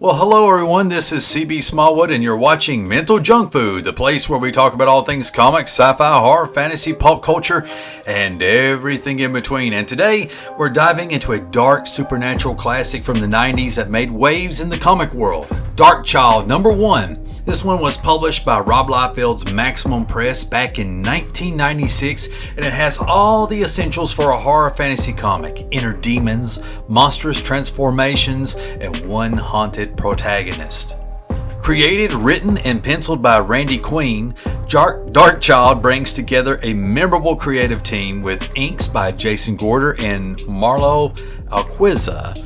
Well, hello everyone, this is CB Smallwood and you're watching Mental Junk Food, the place where we talk about all things comics, sci-fi, horror, fantasy, pop culture, and everything in between. And today, we're diving into a dark supernatural classic from the 90s that made waves in the comic world, DarkChylde #1. This one was published by Rob Liefeld's Maximum Press back in 1996, and it has all the essentials for a horror fantasy comic: inner demons, monstrous transformations, and one haunted protagonist. Created, written, and penciled by Randy Queen, DarkChylde brings together a memorable creative team with inks by Jason Gorder and Marlo Alquiza.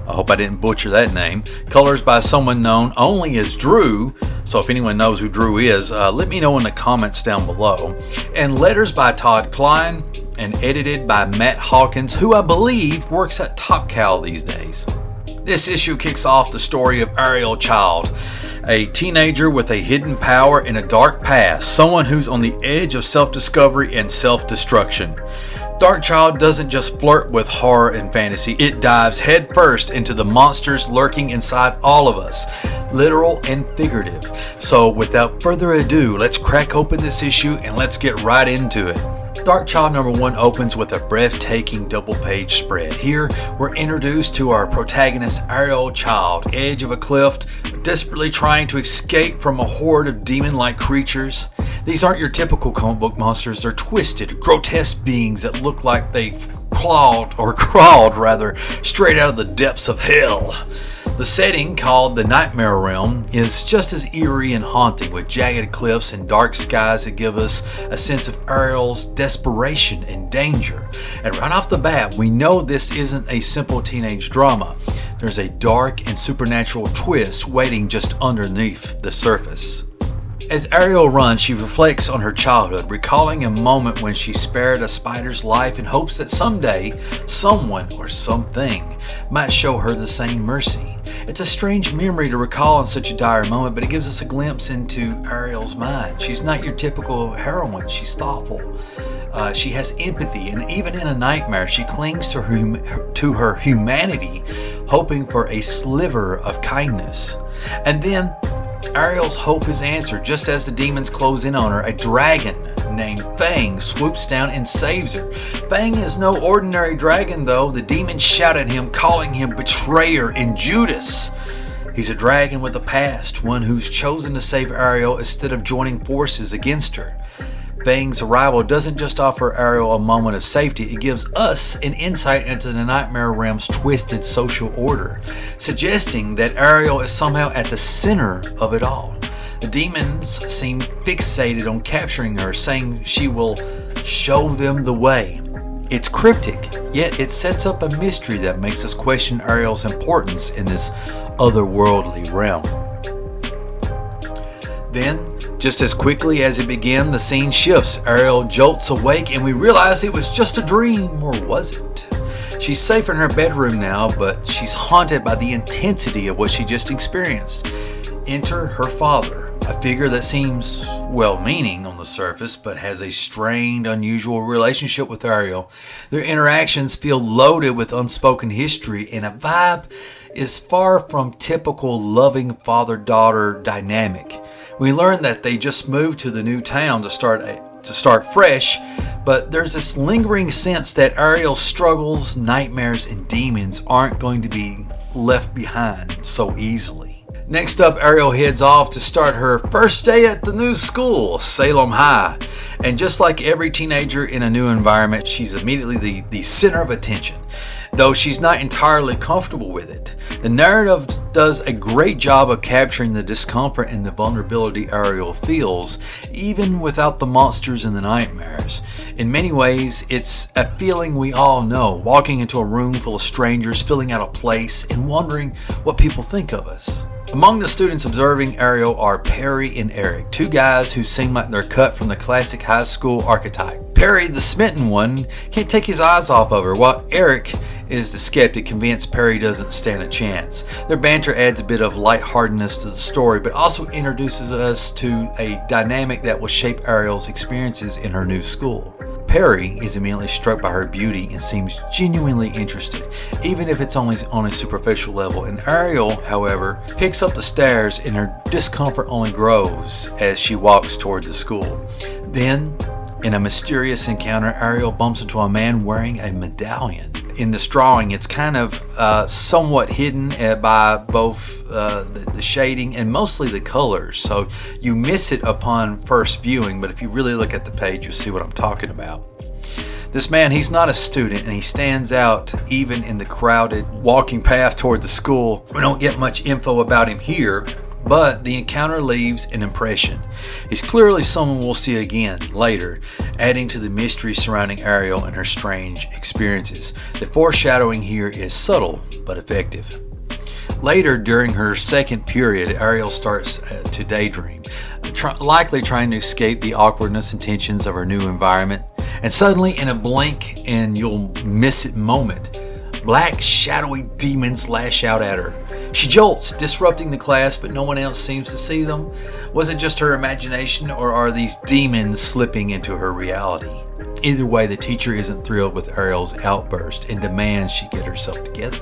I hope I didn't butcher that name. Colors by someone known only as Drew. So if anyone knows who Drew is, let me know in the comments down below. And letters by Todd Klein and edited by Matt Hawkins, who I believe works at DarkChylde these days. This issue kicks off the story of Ariel Chylde, a teenager with a hidden power and a dark past, someone who's on the edge of self-discovery and self-destruction. DarkChylde doesn't just flirt with horror and fantasy, it dives headfirst into the monsters lurking inside all of us, literal and figurative. So without further ado, let's crack open this issue and let's get right into it. DarkChylde #1 opens with a breathtaking double-page spread. Here, we're introduced to our protagonist Ariel Chylde, edge of a cliff, desperately trying to escape from a horde of demon-like creatures. These aren't your typical comic book monsters. They're twisted, grotesque beings that look like they've crawled straight out of the depths of hell. The setting, called the Nightmare Realm, is just as eerie and haunting, with jagged cliffs and dark skies that give us a sense of Ariel's desperation and danger. And right off the bat, we know this isn't a simple teenage drama. There's a dark and supernatural twist waiting just underneath the surface. As Ariel runs, she reflects on her childhood, recalling a moment when she spared a spider's life in hopes that someday, someone or something might show her the same mercy. It's a strange memory to recall in such a dire moment, but it gives us a glimpse into Ariel's mind. She's not your typical heroine. She's thoughtful. She has empathy, and even in a nightmare, she clings to her humanity, hoping for a sliver of kindness. And then Ariel's hope is answered just as the demons close in on her. A dragon named Fang swoops down and saves her. Fang is no ordinary dragon, though. The demons shout at him, calling him betrayer and Judas. He's a dragon with a past, one who's chosen to save Ariel instead of joining forces against her. Fang's arrival doesn't just offer Ariel a moment of safety, it gives us an insight into the Nightmare Realm's twisted social order, suggesting that Ariel is somehow at the center of it all. The demons seem fixated on capturing her, saying she will show them the way. It's cryptic, yet it sets up a mystery that makes us question Ariel's importance in this otherworldly realm. Then, just as quickly as it began, the scene shifts. Ariel jolts awake and we realize it was just a dream, or was it? She's safe in her bedroom now, but she's haunted by the intensity of what she just experienced. Enter her father, a figure that seems well-meaning on the surface, but has a strained, unusual relationship with Ariel. Their interactions feel loaded with unspoken history, and a vibe is far from typical loving father-daughter dynamic. We learn that they just moved to the new town to start fresh, but there's this lingering sense that Ariel's struggles, nightmares, and demons aren't going to be left behind so easily. Next up, Ariel heads off to start her first day at the new school, Salem High. And just like every teenager in a new environment, she's immediately the center of attention, though she's not entirely comfortable with it. The narrative does a great job of capturing the discomfort and the vulnerability Ariel feels, even without the monsters and the nightmares. In many ways, it's a feeling we all know, walking into a room full of strangers, feeling out of place, and wondering what people think of us. Among the students observing Ariel are Perry and Eric, two guys who seem like they're cut from the classic high school archetype. Perry, the smitten one, can't take his eyes off of her, while Eric is the skeptic, convinced Perry doesn't stand a chance. Their banter adds a bit of lightheartedness to the story, but also introduces us to a dynamic that will shape Ariel's experiences in her new school. Perry is immediately struck by her beauty and seems genuinely interested, even if it's only on a superficial level. And Ariel, however, picks up the stairs and her discomfort only grows as she walks toward the school. Then, in a mysterious encounter, Ariel bumps into a man wearing a medallion. In this drawing, it's kind of somewhat hidden by both the shading and mostly the colors, so you miss it upon first viewing, but if you really look at the page, you'll see what I'm talking about. This man, he's not a student, and he stands out even in the crowded walking path toward the school. We don't get much info about him here, but the encounter leaves an impression. He's clearly someone we'll see again later, adding to the mystery surrounding Ariel and her strange experiences. The foreshadowing here is subtle but effective. Later, during her second period, Ariel starts to daydream, likely trying to escape the awkwardness and tensions of her new environment. And suddenly, in a blink and you'll miss it moment, black, shadowy demons lash out at her. She jolts, disrupting the class, but no one else seems to see them. Was it just her imagination, or are these demons slipping into her reality? Either way, the teacher isn't thrilled with Ariel's outburst and demands she get herself together.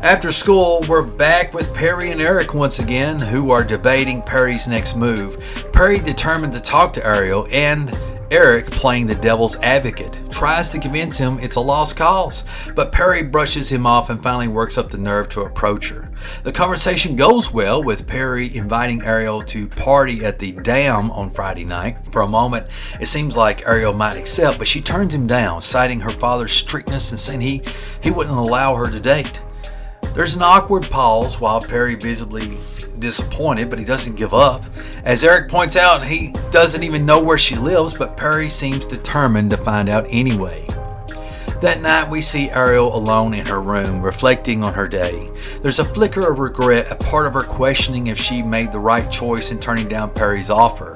After school, we're back with Perry and Eric once again, who are debating Perry's next move. Perry, determined to talk to Ariel, and Eric, playing the devil's advocate, tries to convince him it's a lost cause, but Perry brushes him off and finally works up the nerve to approach her. The conversation goes well, with Perry inviting Ariel to party at the Dam on Friday night. For a moment, it seems like Ariel might accept, but she turns him down, citing her father's strictness and saying he wouldn't allow her to date. There's an awkward pause while Perry visibly disappointed, but he doesn't give up. As Eric points out, he doesn't even know where she lives, but Perry seems determined to find out anyway. That night, we see Ariel alone in her room, reflecting on her day. There's a flicker of regret, a part of her questioning if she made the right choice in turning down Perry's offer.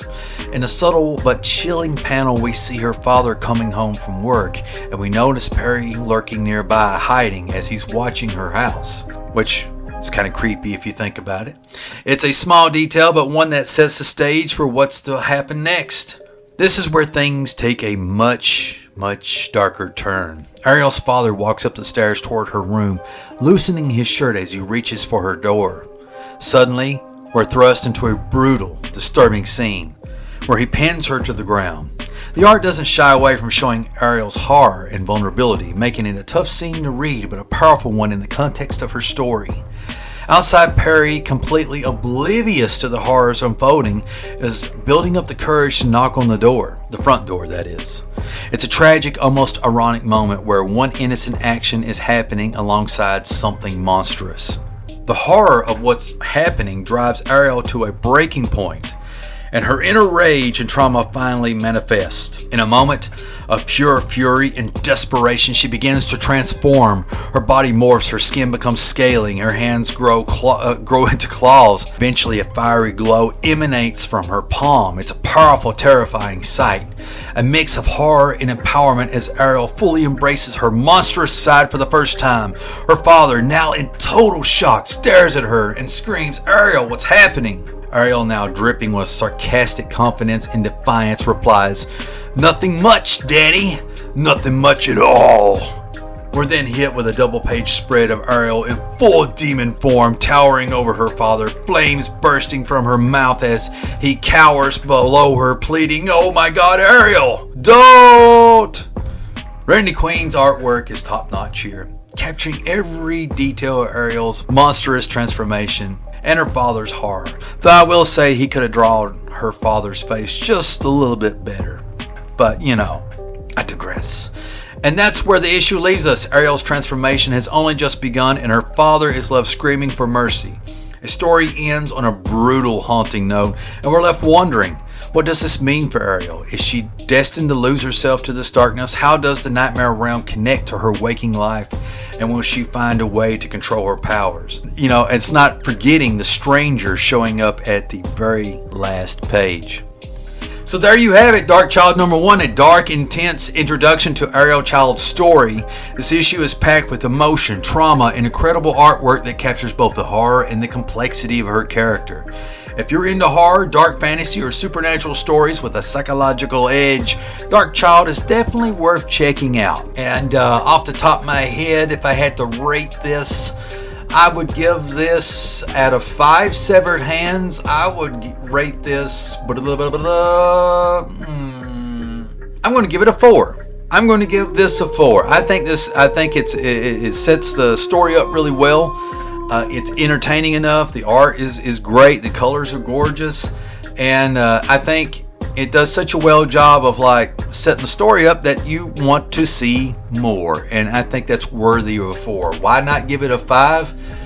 In a subtle but chilling panel, we see her father coming home from work, and we notice Perry lurking nearby, hiding as he's watching her house, which it's kind of creepy if you think about it. It's a small detail, but one that sets the stage for what's to happen next. This is where things take a much darker turn. Ariel's father walks up the stairs toward her room, loosening his shirt as he reaches for her door. Suddenly, we're thrust into a brutal, disturbing scene where he pins her to the ground. The art doesn't shy away from showing Ariel's horror and vulnerability, making it a tough scene to read, but a powerful one in the context of her story. Outside, Perry, completely oblivious to the horrors unfolding, is building up the courage to knock on the door. The front door, that is. It's a tragic, almost ironic moment where one innocent action is happening alongside something monstrous. The horror of what's happening drives Ariel to a breaking point, and her inner rage and trauma finally manifest. In a moment of pure fury and desperation, she begins to transform. Her body morphs, her skin becomes scaling, her hands grow into claws. Eventually, a fiery glow emanates from her palm. It's a powerful, terrifying sight. A mix of horror and empowerment as Ariel fully embraces her monstrous side for the first time. Her father, now in total shock, stares at her and screams, "Ariel, what's happening?" Ariel, now dripping with sarcastic confidence and defiance, replies, "Nothing much, Daddy. Nothing much at all." We're then hit with a double-page spread of Ariel in full demon form, towering over her father, flames bursting from her mouth as he cowers below her, pleading, "Oh my God, Ariel, don't!" Randy Queen's artwork is top-notch here, capturing every detail of Ariel's monstrous transformation and her father's horror. Though I will say he could have drawn her father's face just a little bit better. But, I digress. And that's where the issue leaves us. Ariel's transformation has only just begun, and her father is left screaming for mercy. The story ends on a brutal, haunting note, and we're left wondering, what does this mean for Ariel? Is she destined to lose herself to this darkness? How does the nightmare realm connect to her waking life? And will she find a way to control her powers? It's not forgetting the stranger showing up at the very last page. So there you have it, DarkChylde number 1, a dark, intense introduction to Ariel Chylde's story. This issue is packed with emotion, trauma, and incredible artwork that captures both the horror and the complexity of her character. If you're into horror, dark fantasy, or supernatural stories with a psychological edge, DarkChylde is definitely worth checking out. And off the top of my head, if I had to rate this, I would give this, out of 5 severed hands, I would rate this, I'm going to give it a 4. I'm going to give this a 4. I think it sets the story up really well. It's entertaining enough. The art is great. The colors are gorgeous. And I think it does such a well job of like setting the story up that you want to see more. And I think that's worthy of a 4. Why not give it a 5?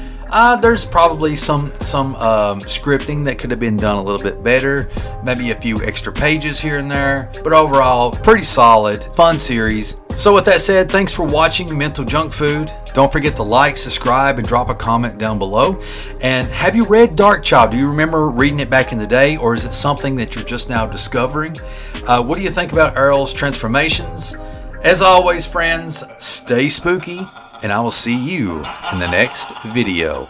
There's probably some scripting that could have been done a little bit better. Maybe a few extra pages here and there. But overall, pretty solid, fun series. So with that said, thanks for watching Mental Junk Food. Don't forget to like, subscribe, and drop a comment down below. And have you read DarkChylde? Do you remember reading it back in the day, or is it something that you're just now discovering? What do you think about Ariel's transformations? As always, friends, stay spooky, and I will see you in the next video.